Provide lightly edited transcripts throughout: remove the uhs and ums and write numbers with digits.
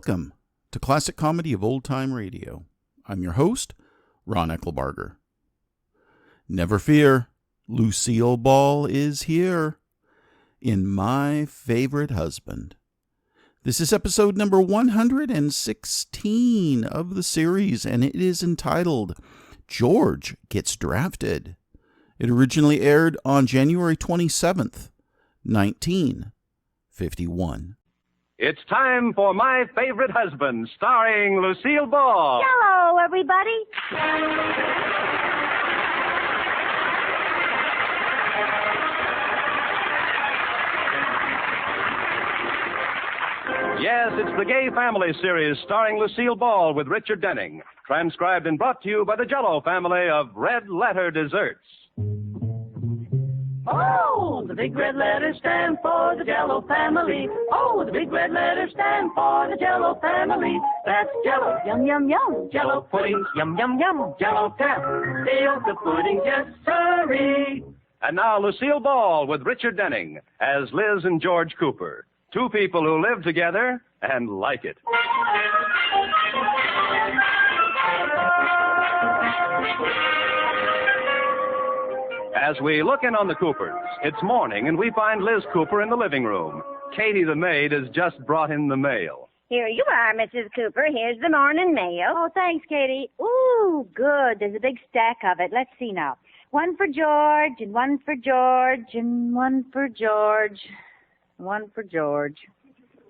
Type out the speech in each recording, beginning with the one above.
Welcome to Classic Comedy of Old Time Radio. I'm your host, Ron Eckelbarger. Never fear, Lucille Ball is here in My Favorite Husband. This is episode number 116 of the series, and it is entitled George Gets Drafted. It originally aired on January 27th, 1951. It's time for My Favorite Husband, starring Lucille Ball. Hello, everybody. Yes, it's the Gay Family series starring Lucille Ball with Richard Denning, transcribed and brought to you by the Jell-O family of Red Letter Desserts. Oh, the big red letters stand for the Jell-O family. Oh, the big red letters stand for the Jell-O family. That's Jell-O, yum, yum, yum. Jell-O puddings, yum, yum, yum. Jell-O tapioca pudding, yes, sirree. And now Lucille Ball with Richard Denning as Liz and George Cooper, two people who live together and like it. As we look in on the Coopers, it's morning and we find Liz Cooper in the living room. Katie, the maid, has just brought in the mail. Here you are, Mrs. Cooper. Here's the morning mail. Oh, thanks, Katie. Ooh, good. There's a big stack of it. Let's see now. One for George, and one for George, and one for George. One for George.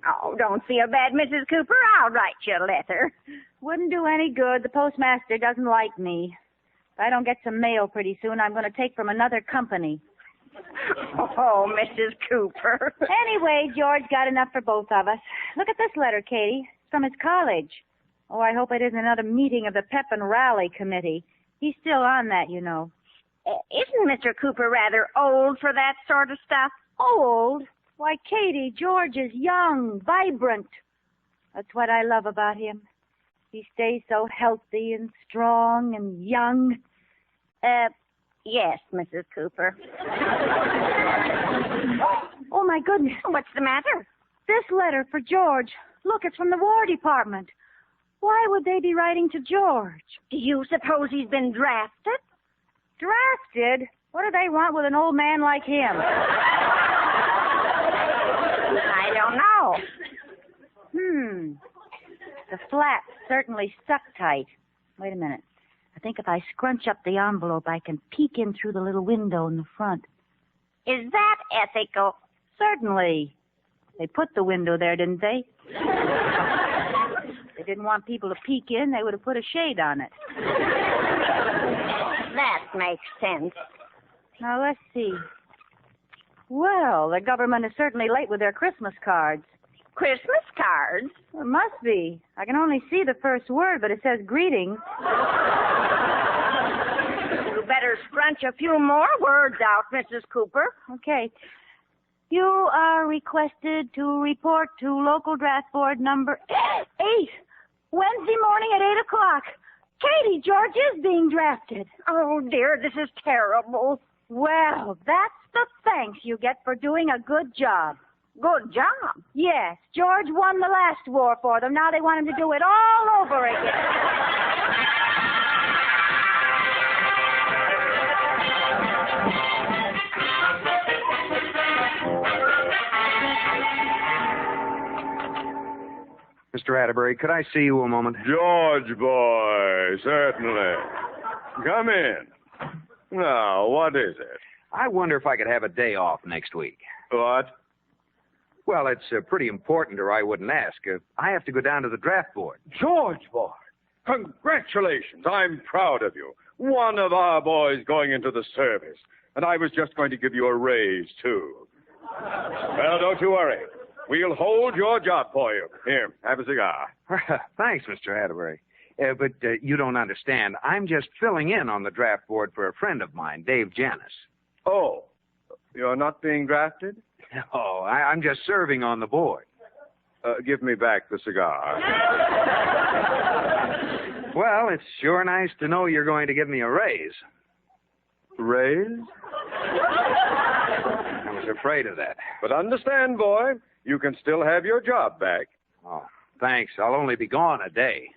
Oh, don't feel bad, Mrs. Cooper. I'll write you a letter. Wouldn't do any good. The postmaster doesn't like me. If I don't get some mail pretty soon, I'm going to take from another company. Oh, Mrs. Cooper. Anyway, George got enough for both of us. Look at this letter, Katie. It's from his college. Oh, I hope it isn't another meeting of the Pep and Rally Committee. He's still on that, you know. Isn't Mr. Cooper rather old for that sort of stuff? Old? Why, Katie, George is young, vibrant. That's what I love about him. He stays so healthy and strong and young. Yes, Mrs. Cooper. Oh, my goodness. What's the matter? This letter for George. Look, it's from the War Department. Why would they be writing to George? Do you suppose he's been drafted? Drafted? What do they want with an old man like him? I don't know. The flap certainly stuck tight. Wait a minute. I think if I scrunch up the envelope, I can peek in through the little window in the front. Is that ethical? Certainly. They put the window there, didn't they? They didn't want people to peek in. They would have put a shade on it. That makes sense. Now, let's see. Well, the government is certainly late with their Christmas cards. Christmas cards? Well, it must be. I can only see the first word, but it says greetings. You better scrunch a few more words out, Mrs. Cooper. Okay. You are requested to report to local draft board number 8, Wednesday morning at 8 o'clock. Katie, George is being drafted. Oh, dear, this is terrible. Well, that's the thanks you get for doing a good job. Good job. Yes, George won the last war for them. Now they want him to do it all over again. Mr. Atterbury, could I see you a moment? George, boy, certainly. Come in. Now, what is it? I wonder if I could have a day off next week. What? Well, it's pretty important, or I wouldn't ask. I have to go down to the draft board. George, boy, congratulations. I'm proud of you. One of our boys going into the service. And I was just going to give you a raise, too. Well, don't you worry. We'll hold your job for you. Here, have a cigar. Thanks, Mr. Atterbury. But you don't understand. I'm just filling in on the draft board for a friend of mine, Dave Janis. Oh, you're not being drafted? Oh, I'm just serving on the board. Give me back the cigar. Well, it's sure nice to know you're going to give me a raise. Raise? I was afraid of that. But understand, boy, you can still have your job back. Oh, thanks. I'll only be gone a day.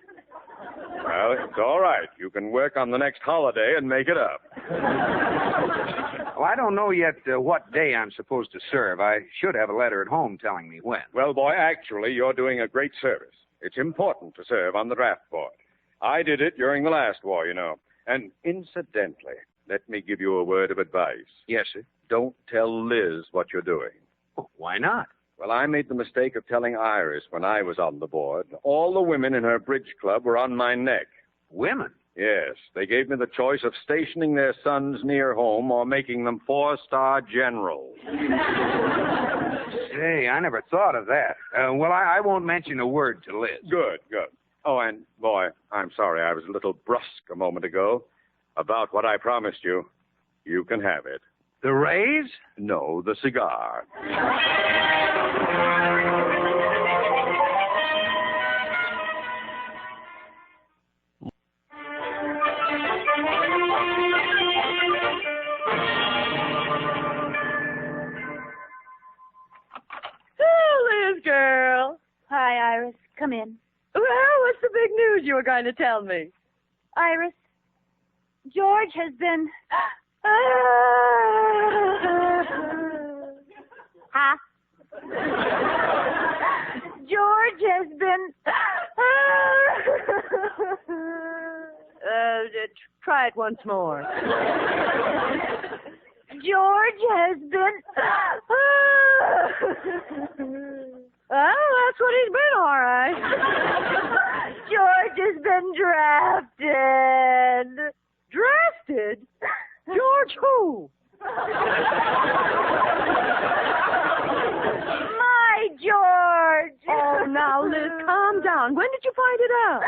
Well, it's all right. You can work on the next holiday and make it up. Well, I don't know yet what day I'm supposed to serve. I should have a letter at home telling me when. Well, boy, actually, you're doing a great service. It's important to serve on the draft board. I did it during the last war, you know. And incidentally, let me give you a word of advice. Yes, sir. Don't tell Liz what you're doing. Oh, why not? Well, I made the mistake of telling Iris when I was on the board. All the women in her bridge club were on my neck. Women? Yes, they gave me the choice of stationing their sons near home or making them 4-star generals. Say, I never thought of that. Well, I won't mention a word to Liz. Good, good. Oh, and, boy, I'm sorry I was a little brusque a moment ago. About what I promised you, you can have it. The raise? No, the cigar. Liz, girl. Hi, Iris. Come in. Well, what's the big news you were going to tell me? Iris, George has been... Huh? George has been... Try it once more. George has been... Well, that's what he's been, all right. George has been drafted. Drafted? George who? My George. Oh, now, Liz, calm down. When did you find it out?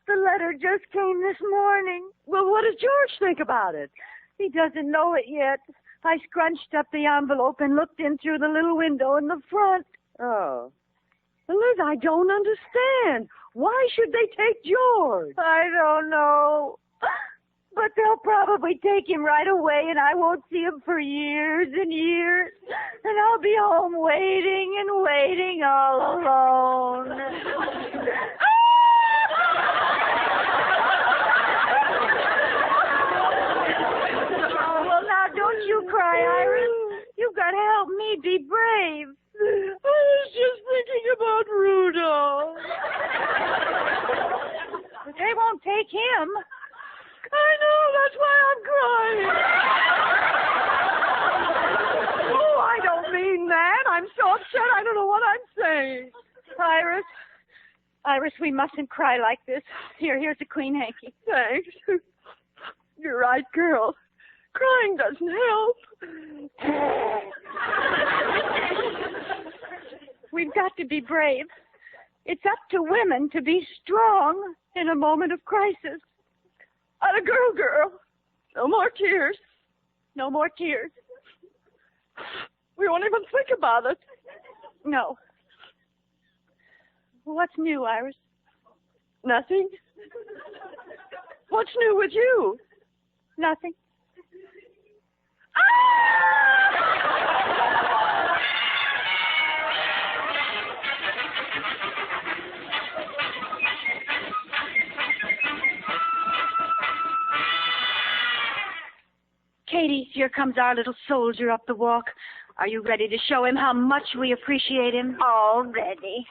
The letter just came this morning. Well, what does George think about it? He doesn't know it yet. I scrunched up the envelope and looked in through the little window in the front. Oh. Well, Liz, I don't understand. Why should they take George? I don't know. But they'll probably take him right away, and I won't see him for years and years. And I'll be home waiting and waiting all alone. Oh, well, now, don't you cry, Iris. You've got to help me be brave. I was just thinking about Rudolph. But they won't take him. I know, that's why I'm crying. Oh, I don't mean that. I'm so upset I don't know what I'm saying. Iris, we mustn't cry like this. Here's a clean hanky. Thanks. You're right, girl. Crying doesn't help. We've got to be brave. It's up to women to be strong in a moment of crisis. Atta girl. No more tears. No more tears. We won't even think about it. No. What's new, Iris? Nothing. What's new with you? Nothing. Katie, here comes our little soldier up the walk. Are you ready to show him how much we appreciate him? All ready.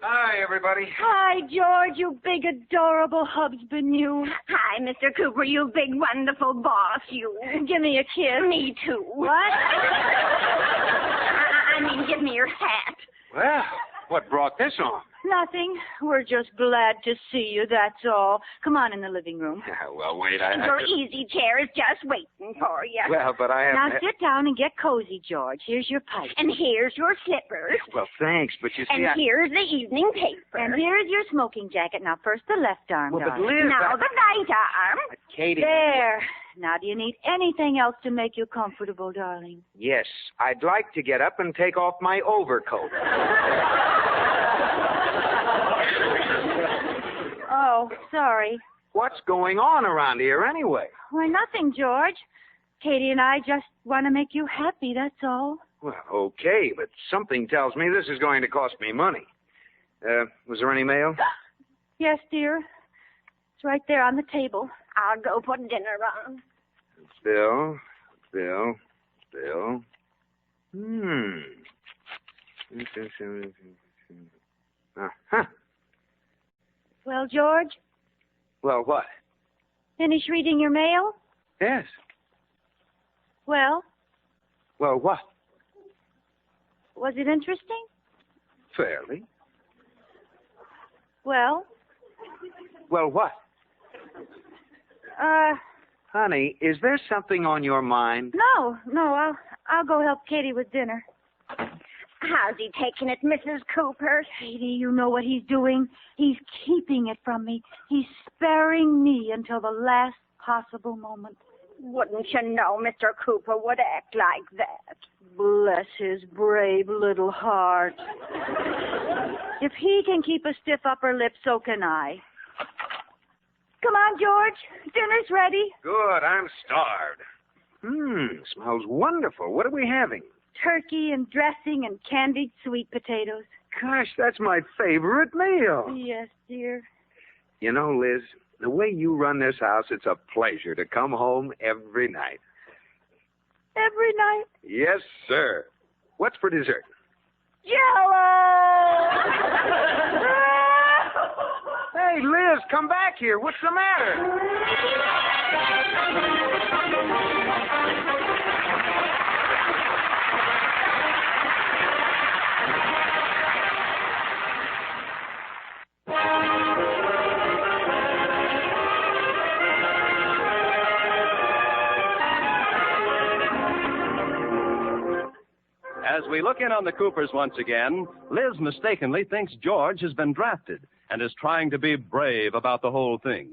Hi, everybody. Hi, George, you big, adorable husband, you. Hi, Mr. Cooper, you big, wonderful boss, you. Give me a kiss. Me too. What? I mean, give me your hat. Well, what brought this on? Nothing. We're just glad to see you, that's all. Come on in the living room. Yeah, well, wait, Your easy chair is just waiting for you. Well, but I have... Now sit down and get cozy, George. Here's your pipe. And here's your slippers. Well, thanks, but you see, And here's the evening paper. And here's your smoking jacket. Now, first the left arm, Well, but darling. Liz... Now the right arm. Katie... There. Now, do you need anything else to make you comfortable, darling? Yes, I'd like to get up and take off my overcoat. Oh, sorry. What's going on around here anyway? Why, nothing, George. Katie and I just want to make you happy, that's all. Well, okay, but something tells me this is going to cost me money. Was there any mail? Yes, dear. It's right there on the table. I'll go put dinner on. Bill. Huh. Well, George, Well, what? finish reading your mail? Yes. Well, Well, what? was it interesting? Fairly. Well, Well, what? Honey, is there something on your mind? no, I'll go help Katie with dinner. How's he taking it, Mrs. Cooper? Katie, you know what he's doing. He's keeping it from me. He's sparing me until the last possible moment. Wouldn't you know Mr. Cooper would act like that? Bless his brave little heart. If he can keep a stiff upper lip, so can I. Come on, George. Dinner's ready. Good, I'm starved. Smells wonderful. What are we having? Turkey and dressing and candied sweet potatoes. Gosh, that's my favorite meal. Yes, dear. You know, Liz, the way you run this house, it's a pleasure to come home every night. Every night. Yes, sir. What's for dessert? Jello! Hey, Liz, come back here. What's the matter? As we look in on the Coopers once again, Liz mistakenly thinks George has been drafted and is trying to be brave about the whole thing.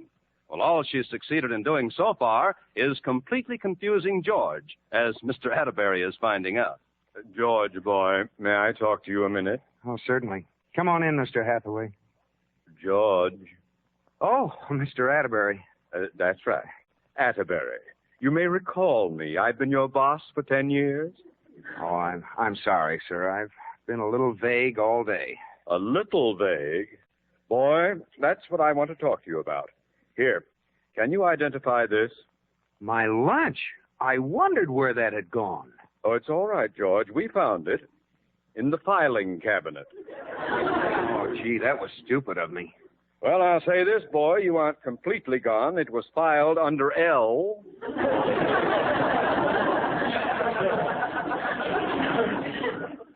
Well, all she's succeeded in doing so far is completely confusing George, as Mr. Atterbury is finding out. George, boy, may I talk to you a minute? Oh, certainly. Come on in, Mr. Hathaway. George. Oh, Mr. Atterbury. That's right. Atterbury. You may recall me. I've been your boss for 10 years. Oh, I'm sorry, sir. I've been a little vague all day. A little vague. Boy, that's what I want to talk to you about. Here, can you identify this? My lunch. I wondered where that had gone. Oh, it's all right, George. We found it in the filing cabinet. Oh, gee, that was stupid of me. Well, I'll say this, boy. You aren't completely gone. It was filed under L.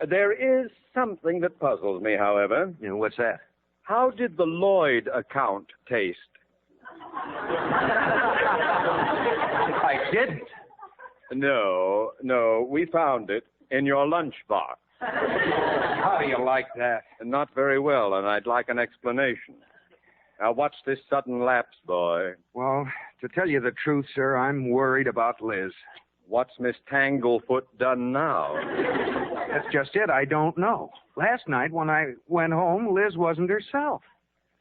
There is something that puzzles me, however. You know, what's that? How did the Lloyd account taste? I didn't. No, we found it in your lunchbox. How do you like that? Not very well, and I'd like an explanation. Now, what's this sudden lapse, boy? Well, to tell you the truth, sir, I'm worried about Liz. What's Miss Tanglefoot done now? That's just it. I don't know. Last night when I went home, Liz wasn't herself.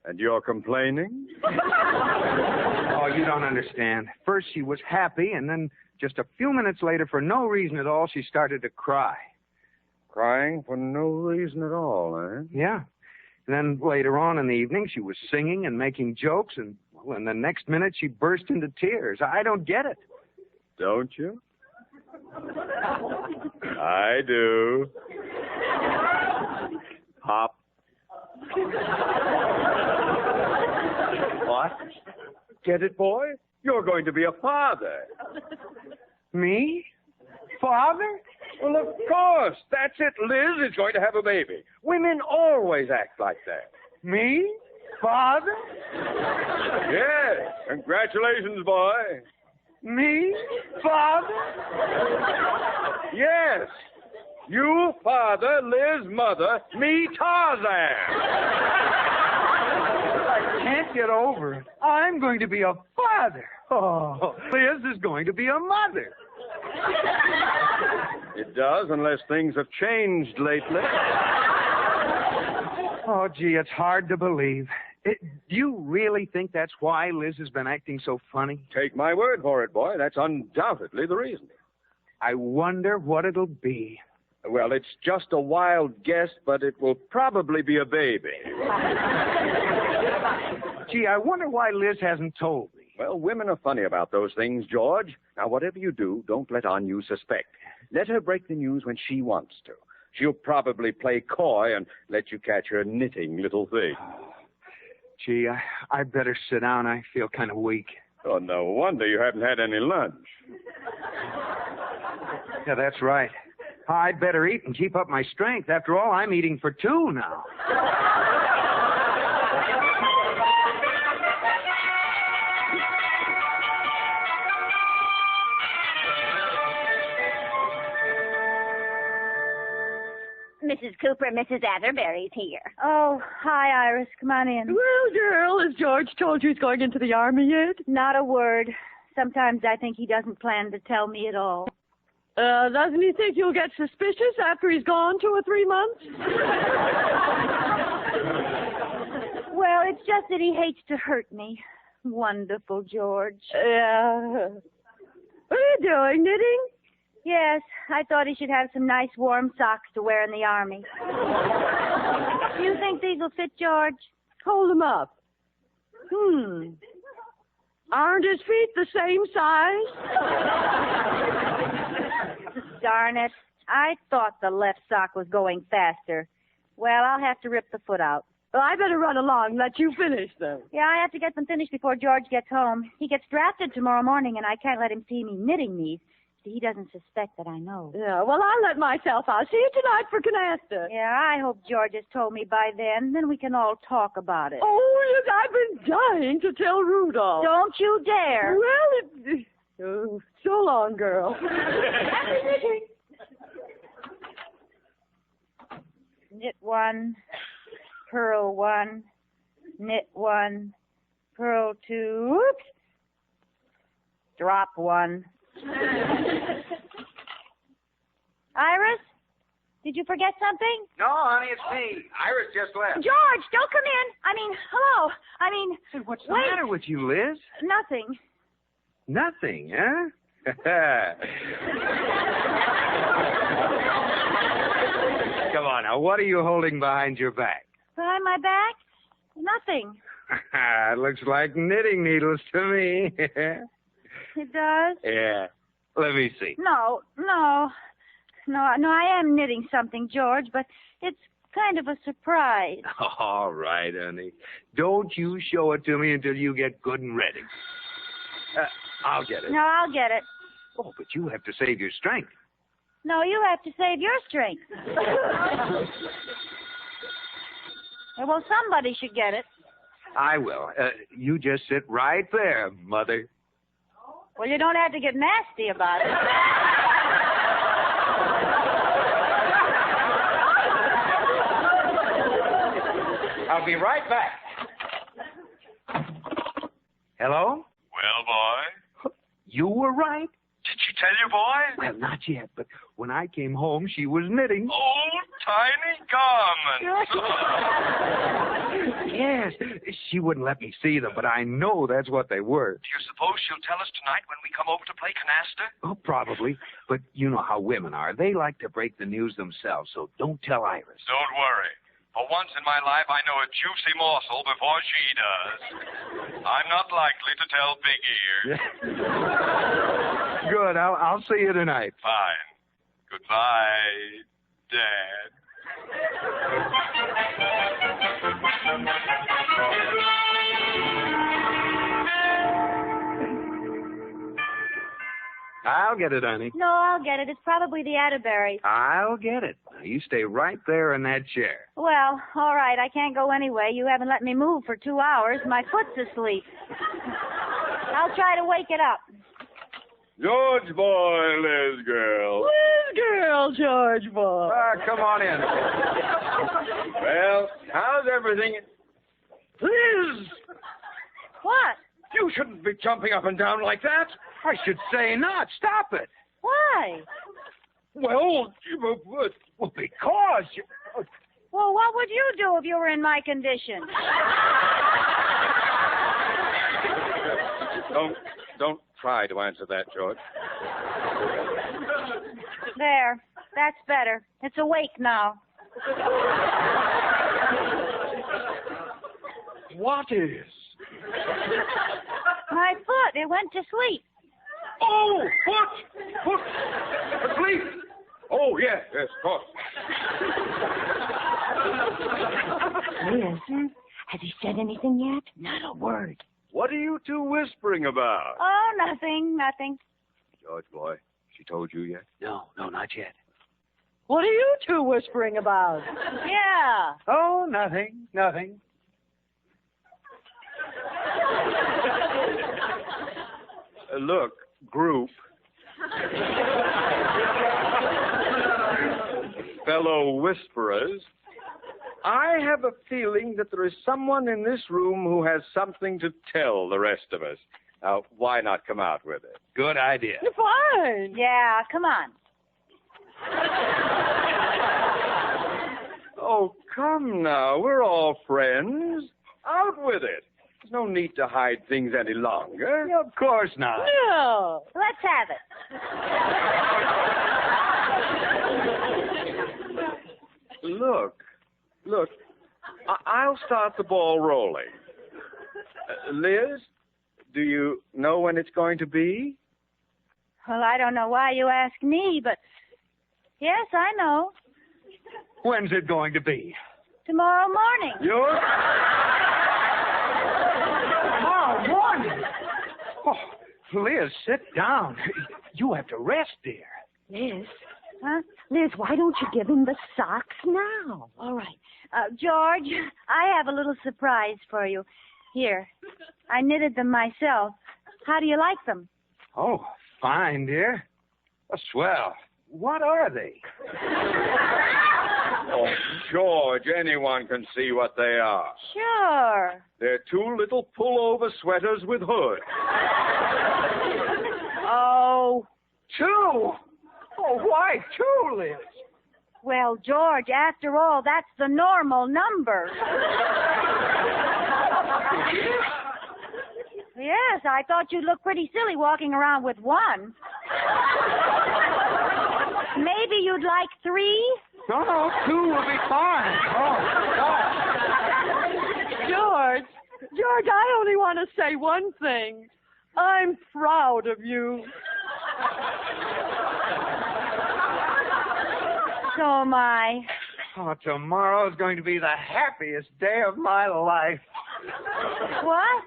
And you're complaining? Oh, you don't understand. First she was happy, and then just a few minutes later, for no reason at all, she started to cry. Crying for no reason at all, eh? Yeah. And then later on in the evening, she was singing and making jokes, and the next minute she burst into tears. I don't get it. Don't you? I do. Pop. What? Get it, boy? You're going to be a father. Me? Father? Well, of course. That's it. Liz is going to have a baby. Women always act like that. Me? Father? Yes. Congratulations, boy. Me? Father? Yes. You, father, Liz, mother, me, Tarzan. I can't get over it. I'm going to be a father. Oh, Liz is going to be a mother. It does, unless things have changed lately. Oh, gee, it's hard to believe. Do you really think that's why Liz has been acting so funny? Take my word for it, boy. That's undoubtedly the reason. I wonder what it'll be. Well, it's just a wild guess, but it will probably be a baby. Gee, I wonder why Liz hasn't told me. Well, women are funny about those things, George. Now, whatever you do, don't let Anu suspect. Let her break the news when she wants to. She'll probably play coy and let you catch her knitting little thing. Gee, I better sit down. I feel kind of weak. Oh, no wonder you haven't had any lunch. Yeah, that's right. I'd better eat and keep up my strength. After all, I'm eating for two now. Mrs. Cooper, Mrs. Atterbury's here. Oh, hi, Iris. Come on in. Well, girl, has George told you he's going into the Army yet? Not a word. Sometimes I think he doesn't plan to tell me at all. Doesn't he think you'll get suspicious after he's gone 2 or 3 months? Well, it's just that he hates to hurt me. Wonderful, George. What are you doing, knitting? Yes, I thought he should have some nice warm socks to wear in the Army. Do you think these will fit, George? Hold them up. Aren't his feet the same size? Darn it. I thought the left sock was going faster. Well, I'll have to rip the foot out. Well, I better run along and let you finish them. Yeah, I have to get them finished before George gets home. He gets drafted tomorrow morning, and I can't let him see me knitting these. He doesn't suspect that I know. Yeah, well, I'll let myself. I'll see you tonight for canasta. Yeah, I hope George has told me by then. Then we can all talk about it. Oh, yes, I've been dying to tell Rudolph. Don't you dare. Well, so long, girl. Happy knitting. Knit 1, purl 1, knit 1, purl 2, oops, drop 1. Iris, did you forget something? No, honey, it's me. Iris just left. George, don't come in. Hello. Hey, what's the wait. matter with you, Liz? Nothing. Nothing, huh? Come on now, what are you holding behind your back? Behind my back? Nothing. It looks like knitting needles to me. It does? Yeah. Let me see. No, I am knitting something, George, but it's kind of a surprise. All right, honey. Don't you show it to me until you get good and ready. I'll get it. No, I'll get it. Oh, but you have to save your strength. No, you have to save your strength. Well, somebody should get it. I will. You just sit right there, Mother. Well, you don't have to get nasty about it. I'll be right back. Hello? Well, boy. You were right. Did she tell you, boy? Well, not yet, but when I came home, she was knitting. Old tiny garments. Yes, she wouldn't let me see them, but I know that's what they were. Do you suppose she'll tell us tonight when we come over to play canasta? Oh, probably. But you know how women are. They like to break the news themselves, so don't tell Iris. Don't worry. For once in my life, I know a juicy morsel before she does. I'm not likely to tell Big Ear. Good. I'll see you tonight. Fine. Goodbye, Dad. I'll get it, honey. No, I'll get it. It's probably the Atterbury. I'll get it. Now, you stay right there in that chair. Well, all right. I can't go anyway. You haven't let me move for 2 hours. My foot's asleep. I'll try to wake it up. George boy, Liz girl. Liz girl, George boy. Come on in. Well, how's everything? Liz! What? You shouldn't be jumping up and down like that. I should say not. Stop it. Why? Well, because... Well, what would you do if you were in my condition? Don't try to answer that, George. There. That's better. It's awake now. What is? My foot. It went to sleep. Oh, foot! Asleep! Oh, yes, of course. Liz, has he said anything yet? Not a word. What are you two whispering about? Oh, nothing. George, boy, she told you yet? No, not yet. What are you two whispering about? Yeah. Oh, nothing. Look, group. Fellow whisperers, I have a feeling that there is someone in this room who has something to tell the rest of us. Now, why not come out with it? Good idea. Fine. Yeah, come on. Oh, come now. We're all friends. Out with it. There's no need to hide things any longer. Of course not. No. Let's have it. Look. I'll start the ball rolling. Liz, do you know when it's going to be? Well, I don't know why you ask me, but yes, I know. When's it going to be? Tomorrow morning. You're... Tomorrow morning? Oh, Liz, sit down. You have to rest, dear. Liz, Huh? Liz, why don't you give him the socks now? All right. George, I have a little surprise for you. Here, I knitted them myself. How do you like them? Oh, fine, dear. Swell. What are they? Oh, George, anyone can see what they are. Sure. They're two little pullover sweaters with hoods. Oh, Two? Oh, why two, Liz? well, George, after all, that's the normal number. Yes, I thought you'd look pretty silly walking around with one. Maybe you'd like three? No, two will be fine. George, I only want to say one thing. I'm proud of you. So am I. Oh, tomorrow's going to be the happiest day of my life. What?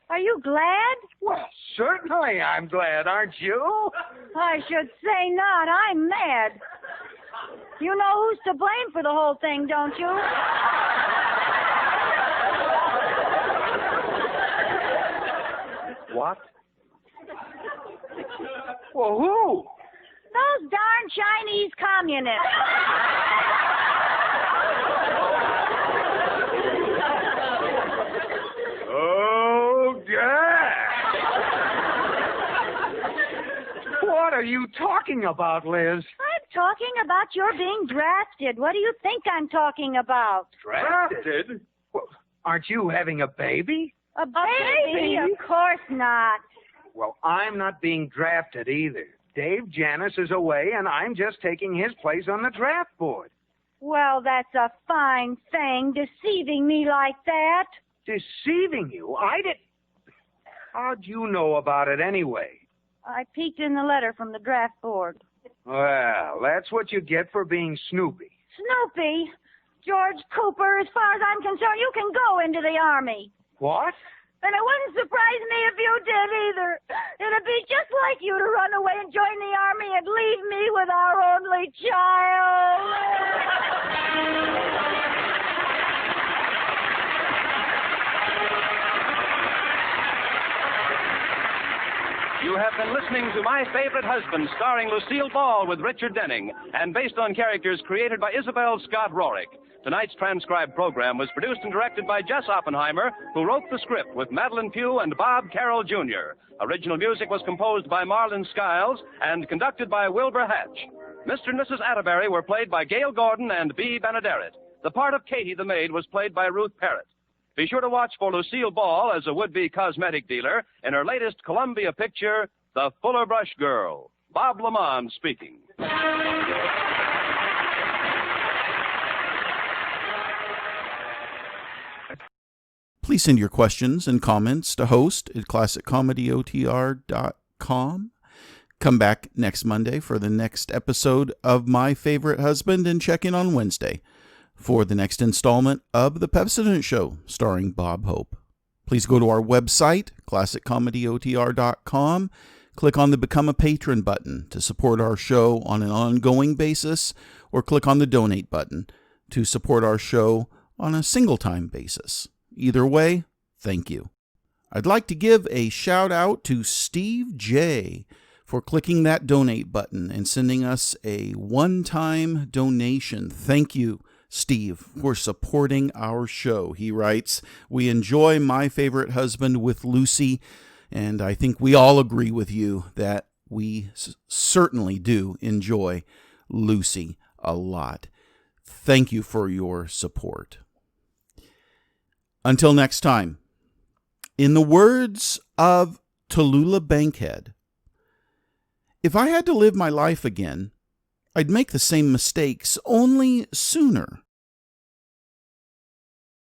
Are you glad? Well, certainly I'm glad, aren't you? I should say not. I'm mad. You know who's to blame for the whole thing, don't you? What? Well, who? Those darn Chinese communists. Oh, yeah. What are you talking about, Liz? I'm talking about your being drafted. What do you think I'm talking about? Drafted? Well, aren't you having a baby? A baby? Of course not. Well, I'm not being drafted either. Dave Janis is away, and I'm just taking his place on the draft board. Well, that's a fine thing, deceiving me like that. Deceiving you? I did. How'd you know about it anyway? I peeked in the letter from the draft board. Well, that's what you get for being snoopy. Snoopy? George Cooper, as far as I'm concerned, you can go into the Army. What? And it wouldn't surprise me if you did either. It'd be just like you to run away and join the Army and leave me with our only child. You have been listening to My Favorite Husband, starring Lucille Ball with Richard Denning, and based on characters created by Isabel Scott Rorick. Tonight's transcribed program was produced and directed by Jess Oppenheimer, who wrote the script with Madeline Pugh and Bob Carroll Jr. Original music was composed by Marlon Skiles and conducted by Wilbur Hatch. Mr. and Mrs. Atterbury were played by Gail Gordon and Bea Benaderet. The part of Katie the maid was played by Ruth Parrott. Be sure to watch for Lucille Ball as a would-be cosmetic dealer in her latest Columbia picture, The Fuller Brush Girl. Bob Lamont speaking. Please send your questions and comments to host@classiccomedyotr.com. Come back next Monday for the next episode of My Favorite Husband, and check in on Wednesday for the next installment of The Pepsodent Show, starring Bob Hope. Please go to our website, classiccomedyotr.com. Click on the Become a Patron button to support our show on an ongoing basis, or click on the Donate button to support our show on a single-time basis. Either way, thank you. I'd like to give a shout out to Steve J. for clicking that donate button and sending us a one-time donation. Thank you, Steve, for supporting our show. He writes, "We enjoy My Favorite Husband with Lucy, and I think we all agree with you that we certainly do enjoy Lucy a lot. Thank you for your support." Until next time, in the words of Tallulah Bankhead, if I had to live my life again, I'd make the same mistakes, only sooner.